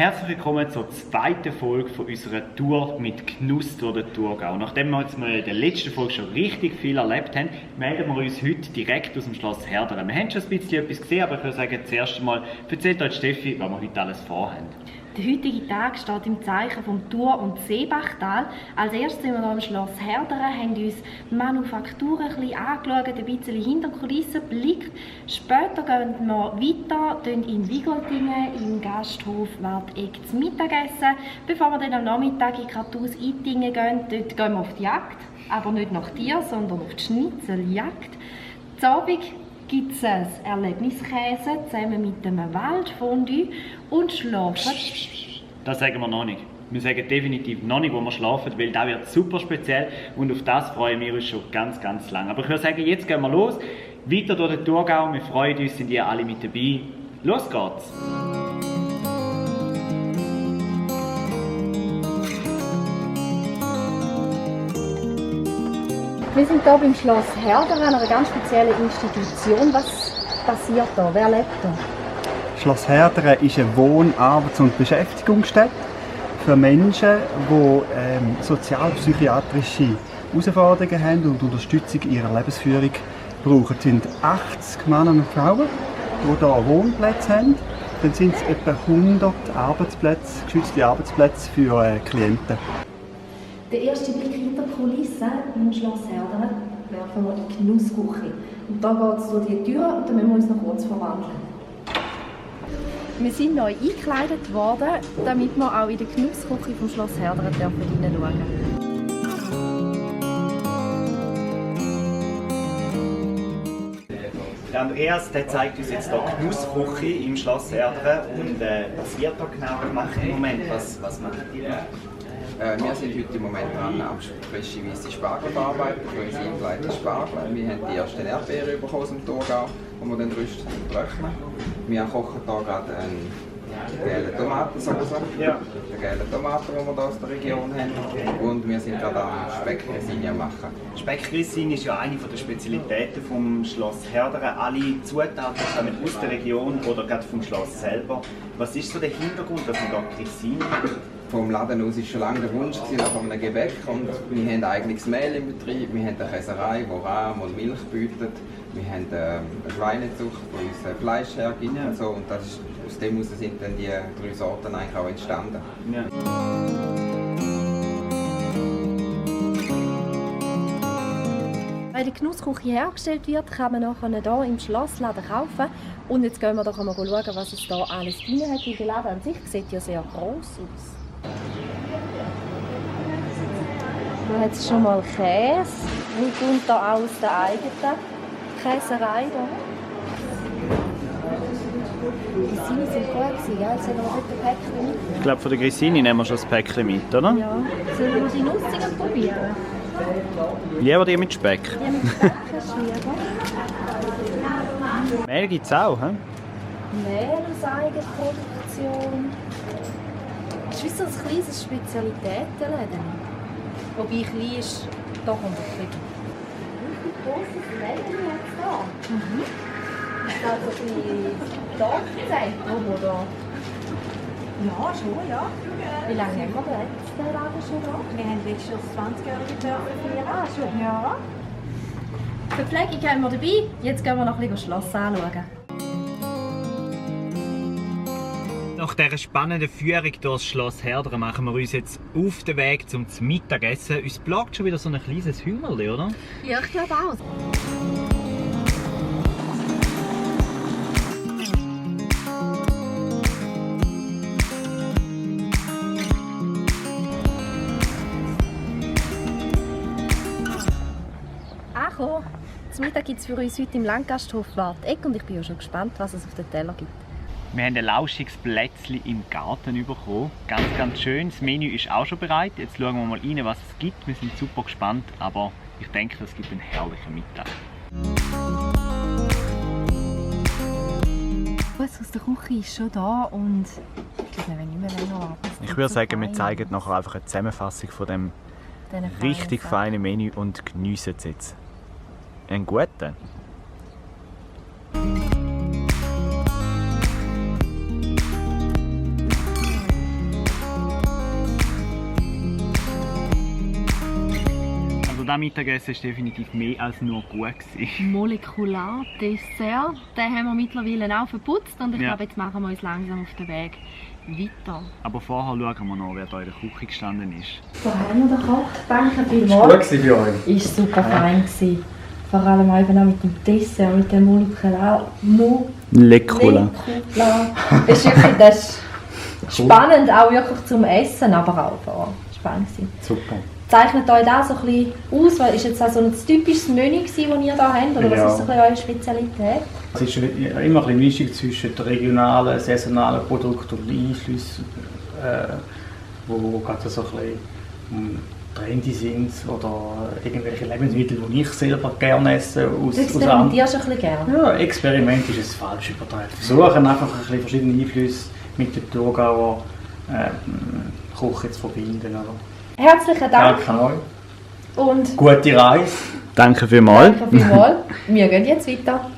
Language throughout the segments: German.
Herzlich willkommen zur zweiten Folge von unserer Tour mit Genuss durch den Thurgau. Nachdem wir jetzt mal in der letzten Folge schon richtig viel erlebt haben, melden wir uns heute direkt aus dem Schloss Herderen. Wir haben schon ein bisschen etwas gesehen, aber ich würde sagen, zuerst einmal erzählt euch Steffi, was wir heute alles vorhaben. Der heutige Tag steht im Zeichen vom Thur- und Seebachtal. Als erstes sind wir hier im Schloss Herderen, haben uns die Manufakturen ein bisschen angeschaut, ein bisschen hinter die Kulissen geblickt. Später gehen wir weiter, in Wigoldingen im Gasthof Wartegg zu Mittagessen. Bevor wir dann am Nachmittag in Kartus Itingen gehen, dort gehen wir auf die Jagd. Aber nicht nach Tieren, sondern auf die Schnitzeljagd. Zum Abend gibt es ein Erlebniskäse zusammen mit einem Waldfondue und schlafen. Das sagen wir noch nicht. Wir sagen definitiv noch nicht, wo wir schlafen, weil das wird super speziell und auf das freuen wir uns schon ganz, ganz lange. Aber ich würde sagen, jetzt gehen wir los, weiter durch den Thurgau. Wir freuen uns, sind ihr alle mit dabei. Los geht's! Wir sind hier beim Schloss Herderen, einer ganz speziellen Institution. Was passiert hier? Wer lebt hier? Schloss Herderen ist eine Wohn-, Arbeits- und Beschäftigungsstätte für Menschen, die sozialpsychiatrische Herausforderungen haben und Unterstützung ihrer Lebensführung brauchen. Es sind 80 Männer und Frauen, die hier Wohnplätze haben. Dann sind es etwa 100 Arbeitsplätze, geschützte Arbeitsplätze für Klienten. Der erste Blick hinter die Kulissen im Schloss Herderen werfen wir in die Genussküche. Und da geht es durch die Tür und dann müssen wir uns noch kurz verwandeln. Wir sind neu eingekleidet worden, damit wir auch in der Genussküche vom Schloss Herderen hineinschauen dürfen. Der Andreas der zeigt uns jetzt hier die Genussküche im Schloss Herderen. Und was wird da genau gemacht im Moment? Was macht ihr? Wir sind heute im Moment dran am frische weiße Spargel verarbeiten, für uns eingeleitete Spargel. Wir haben die ersten Erdbeeren bekommen aus dem Thurgau, die wir dann rüsten und trocknen. Wir kochen hier gerade eine gelbe Tomatensauce, eine gelbe Tomate, die wir hier aus der Region haben. Und wir sind gerade am Speckgrissini machen. Speckgrissini ist ja eine der Spezialitäten vom Schloss Herderen. Alle Zutaten kommen aus der Region oder gerade vom Schloss selber. Was ist so der Hintergrund, dass man da Grissini macht? Vom Laden aus war schon lange der Wunsch nach einem Gebäck und wir haben eigenes Mehl im Betrieb, wir haben eine Käserei, die Rahm und Milch bietet, wir haben eine Schweinezucht, die uns Fleisch hergibt und so, und das ist, aus dem heraus sind dann die 3 Sorten eigentlich auch entstanden. Ja. Weil die Genussküche hergestellt wird, kann man nachher hier im Schlossladen kaufen. Und jetzt gehen wir doch mal schauen, was es hier alles drin hat. Der Laden an sich sieht ja sehr gross aus. Da hat es schon mal Käse. Und kommt hier aus der eigenen Käserei. Die Grissini sind gut, gell? Sollen wir heute ein Päckchen mitnehmen? Ich glaube, von der Grissini nehmen wir schon das Päckchen mit, oder? Ja. Sollen wir die Nussigen probieren? Lieber die mit Speck. Die mit Speck ist lieber. Mehl gibt es auch, he? Mehl aus Eigenproduktion. Das ist wie so ein kleines Spezialitätenladen. Wobei klein ist, da kommt es ein richtig grosses Läden jetzt da. Ist das so ein bisschen Dorfzentrum, oder? Ja, schon, ja. Wie lange haben wir den Laden schon da? Wir haben letztes Jahr 20-jährige Dörfer feiern. Ah, schon. Ja. Für die Pflege haben wir dabei. Jetzt gehen wir noch ein bisschen das Schloss anschauen. Nach dieser spannenden Führung durch das Schloss Herderen machen wir uns jetzt auf den Weg zum Mittagessen. Uns plagt schon wieder so ein kleines Hungerli, oder? Ja, ich glaube auch. Zum Mittag gibt es für uns heute im Landgasthof Wartegg und ich bin ja schon gespannt, was es auf den Teller gibt. Wir haben ein lauschiges Plätzchen im Garten bekommen. Ganz, ganz schön. Das Menü ist auch schon bereit. Jetzt schauen wir mal rein, was es gibt. Wir sind super gespannt, aber ich denke, es gibt einen herrlichen Mittag. Was aus der Küche ist schon da und ich glaube, wir wollen nicht mehr länger warten. Ich würde sagen, wir zeigen nachher einfach eine Zusammenfassung von dem richtig feinen Menü und geniessen es jetzt. Einen guten. das Mittagessen war definitiv mehr als nur gut. Molekular-Dessert, den haben wir mittlerweile auch verputzt und ich Ja. glaube, jetzt machen wir uns langsam auf den Weg weiter. Aber vorher schauen wir noch, wer da in der Küche gestanden ist. So haben wir den Koch. Danke Gut vielmals. bei euch. Ist super fein gewesen. Vor allem eben auch mit dem Dessert, mit dem Molekular. Leckcola. Das ist wirklich das ist spannend, auch wirklich zum Essen, aber auch vor allem spannend gewesen. Super. Zeichnet euch das so ein bisschen aus? Was ist jetzt auch so ein typisches Menü gewesen, das ihr hier habt? Oder Ja. was ist so ein bisschen eure Spezialität? Es ist immer ein bisschen Mischung zwischen den regionalen, saisonalen Produkten und Einflüssen, wo gerade so ein bisschen trendy sind oder irgendwelche Lebensmittel, die ich selber gerne esse. Du experimentierst ein bisschen gerne. Ja, Experiment ist es falsch übertragen. Versuchen einfach ein bisschen verschiedene Einflüsse mit der Thurgauer Küche zu verbinden. Oder? Herzlichen Dank Danke euch. und Gute Reise. Danke vielmals. danke vielmals. Wir gehen jetzt weiter.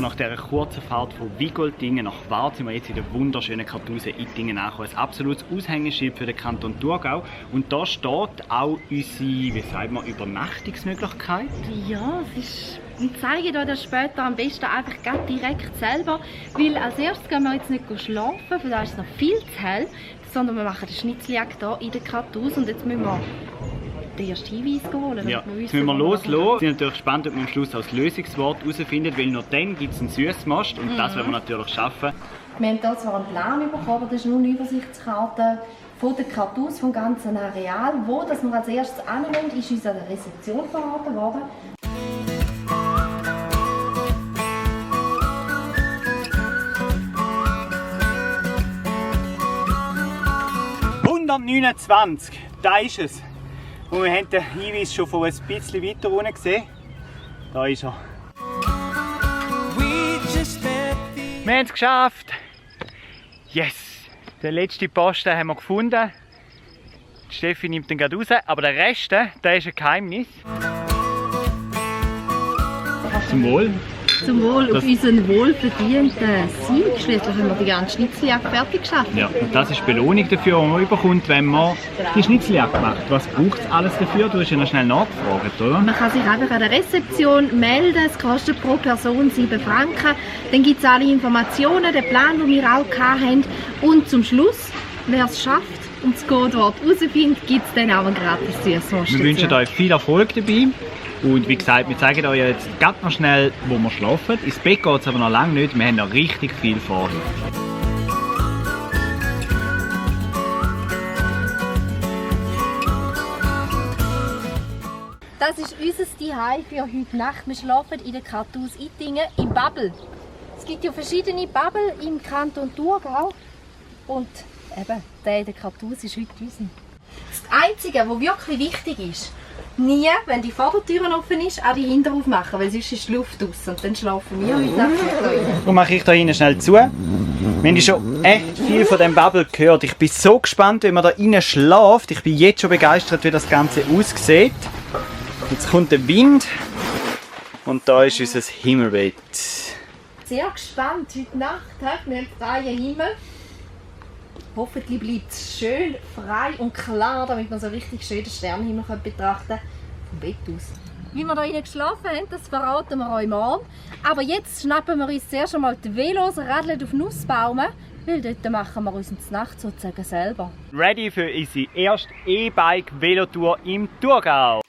Nach dieser kurzen Fahrt von Wigoldingen nach Waadt sind wir jetzt in der wunderschönen Kartuse Ittingen angekommen. Ein absolutes Aushängeschild für den Kanton Thurgau. Und da steht auch unsere, wie sagt man, Übernachtungsmöglichkeit. Ja, es ist... Wir zeigen euch das später am besten einfach grad direkt selber, weil als erstes gehen wir jetzt nicht schlafen, für da ist es noch viel zu hell, sondern wir machen den Schnitzeljagd hier in der Kartuse und jetzt müssen wir den ersten Hinweis holen. Ja, damit wir jetzt wissen, müssen wir wo loslassen. Wir sind natürlich gespannt, ob wir am Schluss auch das Lösungswort herausfinden, weil nur dann gibt es einen Süßmast und das werden wir natürlich schaffen. Wir haben hier zwar einen Plan bekommen, aber das ist nur eine Übersichtskarte von der Kartuse, vom ganzen Areal. Wo das wir als erstes annehmen, ist uns an der Rezeption verraten worden. 129, da ist es. Und wir haben den Hinweis schon von ein bisschen weiter unten gesehen. Da ist er. Wir haben es geschafft! Yes! Den letzten Posten haben wir gefunden. Die Steffi nimmt den gerade raus, aber der Rest, der ist ein Geheimnis. Zum Wohl! Zum Wohl auf unseren wohlverdienten Sieg. Schließlich haben wir die ganze Schnitzeljagd fertig geschafft. Ja, und das ist die Belohnung dafür, die man bekommt, wenn man die Schnitzeljagd macht. Was braucht es alles dafür? Du hast ja noch schnell nachgefragt, oder? Man kann sich einfach an der Rezeption melden. Es kostet pro Person 7 Franken. Dann gibt es alle Informationen, den Plan, den wir auch hatten. Und zum Schluss, wer es schafft und das Codewort herausfindet, gibt es dann auch einen gratis Süßwurst. Wir wünschen euch viel Erfolg dabei. Und wie gesagt, wir zeigen euch jetzt ganz noch schnell, wo wir schlafen. Ins Bett geht es aber noch lange nicht. Wir haben noch richtig viel vor. Das ist unser Zuhause für heute Nacht. Wir schlafen in der Kartuse Ittingen im Bubble. Es gibt ja verschiedene Bubble im Kanton Thurgau. Und eben, der in der Kartuse ist heute unser. Das Einzige, was wirklich wichtig ist, nie, wenn die Vordertür offen ist, auch die Hinter aufmachen, weil sonst ist die Luft aus und dann schlafen wir heute Nacht nicht drin. Darum mache ich da hinten schnell zu. Wir haben schon echt viel von diesem Bubble gehört. Ich bin so gespannt, wie man da innen schläft. Ich bin jetzt schon begeistert, wie das Ganze aussieht. Jetzt kommt der Wind und da ist unser Himmelbett. Sehr gespannt heute Nacht. Wir haben freien Himmel. Hoffentlich bleibt es schön frei und klar, damit man so richtig schön den Sternenhimmel betrachten kann. Vom Bett aus. Wie wir hier geschlafen haben, das verraten wir euch morgen. Aber jetzt schnappen wir uns zuerst einmal die Velos, radeln auf Nussbaumen, weil dort machen wir uns in der Nacht sozusagen selber. Ready für unsere erste E-Bike-Velotour im Thurgau.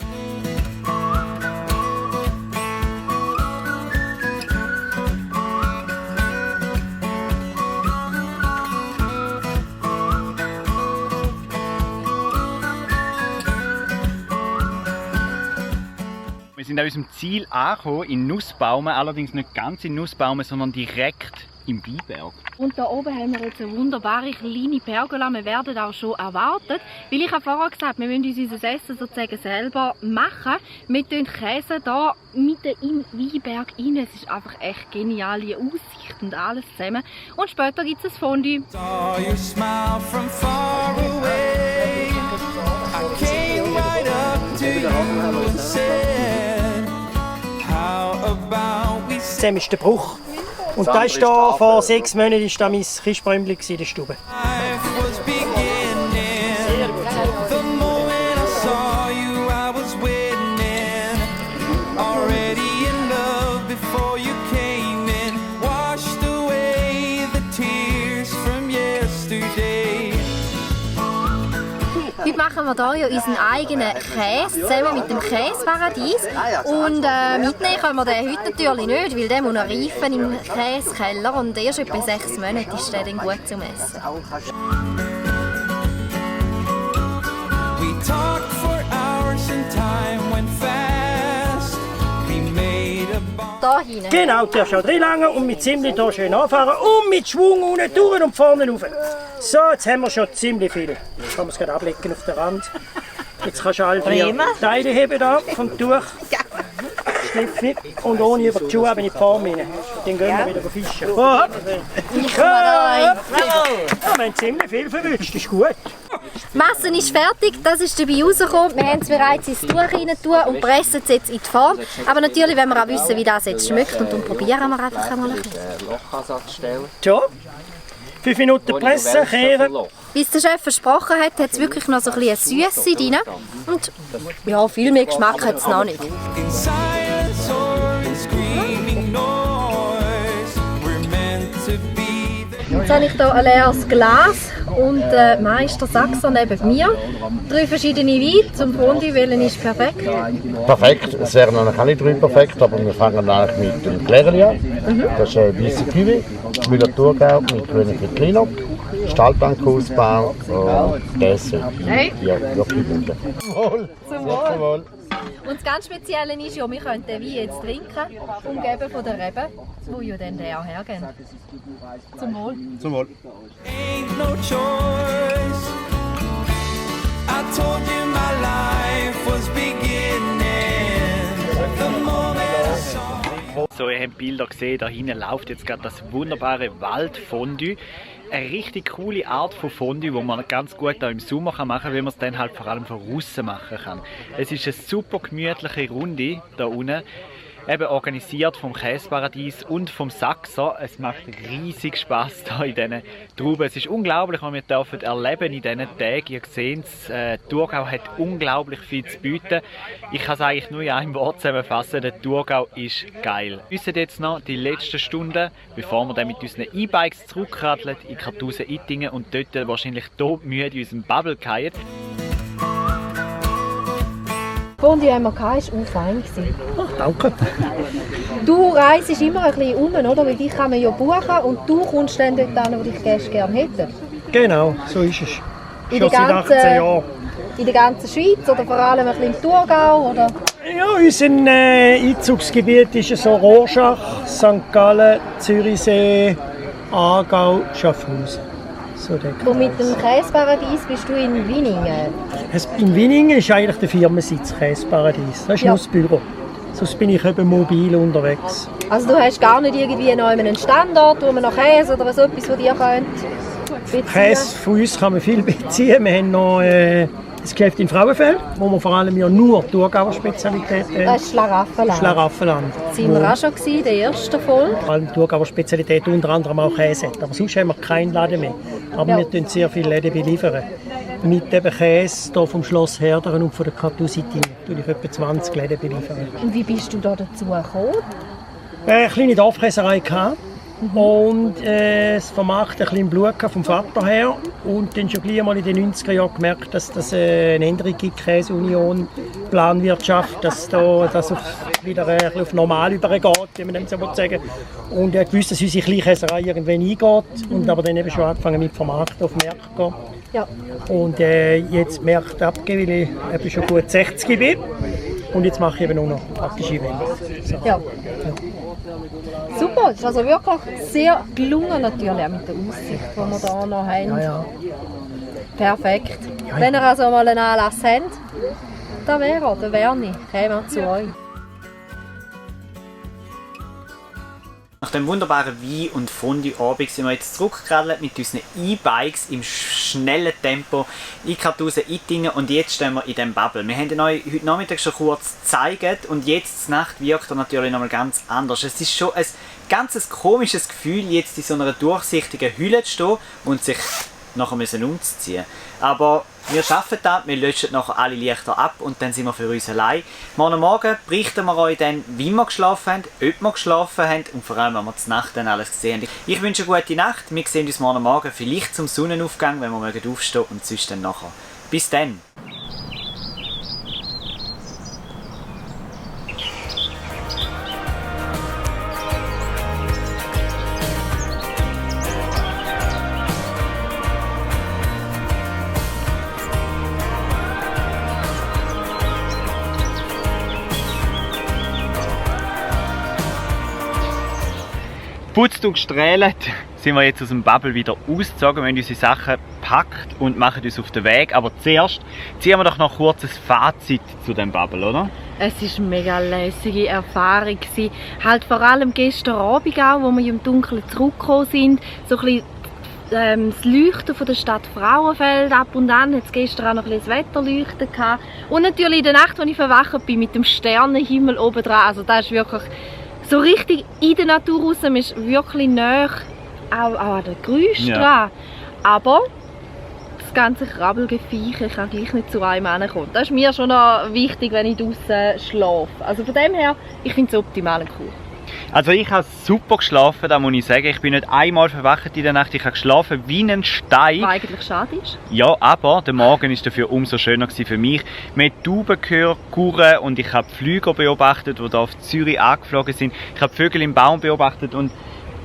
Wir sind an unserem Ziel angekommen, in Nussbaumen, allerdings nicht ganz in Nussbaumen, sondern direkt im Weinberg. Und da oben haben wir jetzt eine wunderbare kleine Pergola. Wir werden auch schon erwartet, weil ich habe vorher gesagt, wir müssen uns unser Essen sozusagen selber machen. Wir tun Käse hier mitten im Weinberg rein. Es ist einfach echt geniale Aussicht und alles zusammen. Und später gibt es ein Fondue. Saw you smile from far away. I came right up to you and said, how about we Sam ist der Bruch. Und da ist da vor 6 Monaten ist da mein Christbäumchen in der Stube. life was beginning. machen wir hier ja unseren eigenen Käse zusammen mit dem Käseparadies. Und mitnehmen können wir den heute natürlich nicht, weil der muss noch reifen im Käsekeller und erst etwa 6 Monate ist der dann gut zum Essen. We talked for hours and time went fast. We made a bond. Da hinten. Genau, du darfst auch drin langen und mit ziemlich hier schön anfahren und mit Schwung unten durch und vorne rauf. So, jetzt haben wir schon ziemlich viel. Jetzt kann man es gerade ablegen auf den Rand. Jetzt kannst du alle 4 Teile heben da vom Tuch. Schniffi. Und ohne über die Schuhe in die Form rein. Dann gehen wir wieder fischen. Oh, ich komme rein. Ja, wir haben ziemlich viel verwünscht, das ist gut. Die Masse ist fertig, das ist dabei rausgekommen. Wir haben es bereits ins Tuch rein und pressen es jetzt in die Form. Aber natürlich wollen wir auch wissen, wie das jetzt schmeckt und dann probieren wir einfach einmal ein bisschen. So, 5 Minuten pressen, kehren. Wie es der Chef versprochen hat, hat es wirklich noch so ein bisschen eine Süße drin. Und ja, viel mehr Geschmack hat es noch nicht. In silence or in screaming noise, we're meant to be there. Jetzt habe ich hier ein leeres Glas und Meister Sachser neben mir. 3 verschiedene Weine zum Fondue, welchen ist perfekt? Perfekt, es wären eigentlich alle 3 perfekt, aber wir fangen eigentlich mit dem Klärli an. Das ist ein weißer Kiwi, Müller-Thurgau mit grünen Frittino, Stahlbank-Hausbau und Käse. Hey. Ja, wirklich gut. Zum Wohl. Und das ganz Spezielle ist ja, wir können den Wein jetzt trinken, umgeben von den Reben, die ja dann auch hergeben. Zum Wohl. Zum Wohl. Ain't no choice. I told you my life was beginning. The moment I saw. So, ihr habt Bilder gesehen, da hinten läuft jetzt gerade das wunderbare Waldfondue. Eine richtig coole Art von Fondue, die man ganz gut auch im Sommer machen kann, weil man es dann halt vor allem von außen machen kann. Es ist eine super gemütliche Runde da unten, eben organisiert vom Käseparadies und vom Sachser. Es macht riesig Spaß hier in diesen Trauben. Es ist unglaublich, was wir dürfen erleben in diesen Tagen. Ihr seht es, Thurgau hat unglaublich viel zu bieten. Ich kann es eigentlich nur in einem Wort zusammenfassen, der Thurgau ist geil. Wir müssen jetzt noch die letzten Stunden, bevor wir dann mit unseren E-Bikes zurückradeln in Kartusen-Ittingen und dort wahrscheinlich todmüde in unserem Bubble fallen. Fondue haben wir gehabt, war fein. Ach, danke. Du reist immer ein bisschen um, oder? Weil dich kann man ja buchen und du kommst dann dort an, wo dich Gäste gerne hätten. Genau, so ist es. In Schon der seit 18 Jahren. In der ganzen Schweiz oder vor allem ein bisschen im Thurgau? Oder? Ja, unser Einzugsgebiet ist so Rorschach, St. Gallen, Zürichsee, Aargau, Schaffhausen. So und mit dem Käseparadies bist du in Winningen? In Winningen ist eigentlich der Firmensitz Käseparadies. Das ist nur das Büro. Sonst bin ich eben mobil unterwegs. Also du hast gar nicht irgendwie noch einen Standort, wo man noch Käse oder so etwas von dir beziehen? Käse von uns kann man viel beziehen. Wir haben noch das Geschäft in Frauenfeld, wo wir vor allem ja nur Thurgauer Spezialität haben. Das ist Schlaraffenland. Schlaraffenland. Das waren wir auch schon in der ersten Folge. Vor allem Thurgauer Spezialität, unter anderem auch Käse. Aber sonst haben wir keinen Laden mehr. Aber wir tun sehr viele Läden beliefern. Mit dem Käse hier vom Schloss Herderen und von der Kartusittingen tue ich etwa 20 Läden beliefern. Und wie bist du da dazu gekommen? Eine kleine Dorfkäserei gehabt. Und es vermacht ein bisschen im Blut vom Vater her. Und dann schon gleich mal in den 90er Jahren gemerkt, dass das eine Änderung gibt, Käseunion, Planwirtschaft, dass das wieder ein bisschen auf normal übergeht, wie man so sagen will. Und er wusste, dass unsere Kleinkäserei irgendwann eingeht. Und aber dann eben schon angefangen mit Vermarkten auf Märkte zu gehen. Ja. Und jetzt Märkte abgeben, weil ich eben schon gut 60 bin. Und jetzt mache ich eben nur noch praktische Events. So. Ja. Super, das ist also wirklich sehr gelungen natürlich auch mit der Aussicht, die wir hier noch haben. Ja. Perfekt. Wenn ihr also mal einen Anlass habt, dann wäre er, der Werni, kommen wir zu euch. Nach dem wunderbaren Wein- und Fondue-Abend sind wir jetzt zurückgeradelt mit unseren E-Bikes im schnellen Tempo in Kartusen-Ittingen und jetzt stehen wir in diesem Bubble. Wir haben euch heute Nachmittag schon kurz gezeigt und jetzt die Nacht wirkt er natürlich noch mal ganz anders. Es ist schon ein ganz komisches Gefühl, jetzt in so einer durchsichtigen Hülle zu stehen und sich nachher umziehen müssen. Aber wir schaffen das, wir löschen nachher alle Lichter ab und dann sind wir für uns allein. Morgen berichten wir euch dann, wie wir geschlafen haben, ob wir geschlafen haben und vor allem, wenn wir die Nacht dann alles gesehen haben. Ich wünsche eine gute Nacht, wir sehen uns morgen vielleicht zum Sonnenaufgang, wenn wir aufstehen und sonst dann nachher. Bis dann! Putzt und gestrahlt sind wir jetzt aus dem Bubble wieder ausgezogen. Wir haben unsere Sachen gepackt und machen uns auf den Weg. Aber zuerst ziehen wir doch noch kurz ein Fazit zu dem Bubble, oder? Es war eine mega lässige Erfahrung. Halt vor allem gestern Abend auch, wo wir im Dunkeln zurückgekommen sind. So ein bisschen das Leuchten von der Stadt Frauenfeld ab und an. Jetzt gestern auch noch ein bisschen das Wetterleuchten gehabt. Und natürlich in der Nacht, als ich verwacht bin, mit dem Sternenhimmel oben dran. Also das ist wirklich so richtig in der Natur raus. Man ist wirklich nah auch an den Geräuschen dran. Aber das ganze Krabbelgeviecher kann gleich nicht zu einem hinkommen. Das ist mir schon noch wichtig, wenn ich draußen schlafe. Also von dem her, ich finde es optimal und cool. Also ich habe super geschlafen, da muss ich sagen. Ich bin nicht einmal verwacht in der Nacht. Ich habe geschlafen wie ein Stein. Was eigentlich schade ist. Ja, aber der Morgen ist dafür umso schöner für mich. Wir haben Tauben gehört, Gurren, und ich habe Flüger beobachtet, die hier auf Zürich angeflogen sind. Ich habe Vögel im Baum beobachtet und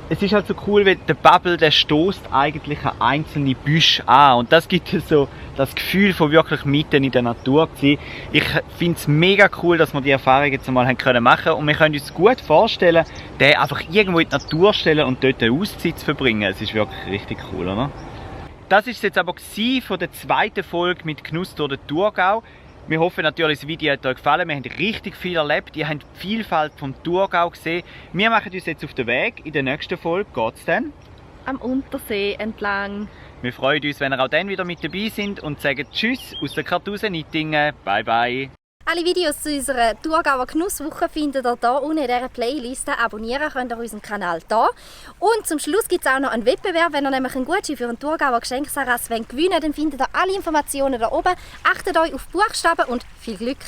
es ist halt so cool, weil der Bubble, der stößt eigentlich an einzelne Büsche an. Und das gibt so das Gefühl von wirklich mitten in der Natur zu sein. Ich finde es mega cool, dass wir die Erfahrung jetzt einmal machen können. Und wir können uns gut vorstellen, den einfach irgendwo in die Natur stellen und dort eine Auszeit zu verbringen. Es ist wirklich richtig cool, oder? Das war es jetzt aber von der zweiten Folge mit Genuss durch den Thurgau. Wir hoffen natürlich, das Video hat euch gefallen. Wir haben richtig viel erlebt. Ihr habt die Vielfalt vom Thurgau gesehen. Wir machen uns jetzt auf den Weg. In der nächsten Folge geht es dann am Untersee entlang. Wir freuen uns, wenn ihr auch dann wieder mit dabei seid und sagen Tschüss aus der Kartusen-Nittingen. Bye bye. Alle Videos zu unserer Thurgauer Genusswoche findet ihr hier unten in dieser Playlist. Abonnieren könnt ihr unseren Kanal hier. Und zum Schluss gibt es auch noch einen Wettbewerb. Wenn ihr nämlich einen Gutschein für einen Thurgauer Geschenksaras gewinnen wollt, dann findet ihr alle Informationen hier oben. Achtet euch auf Buchstaben und viel Glück!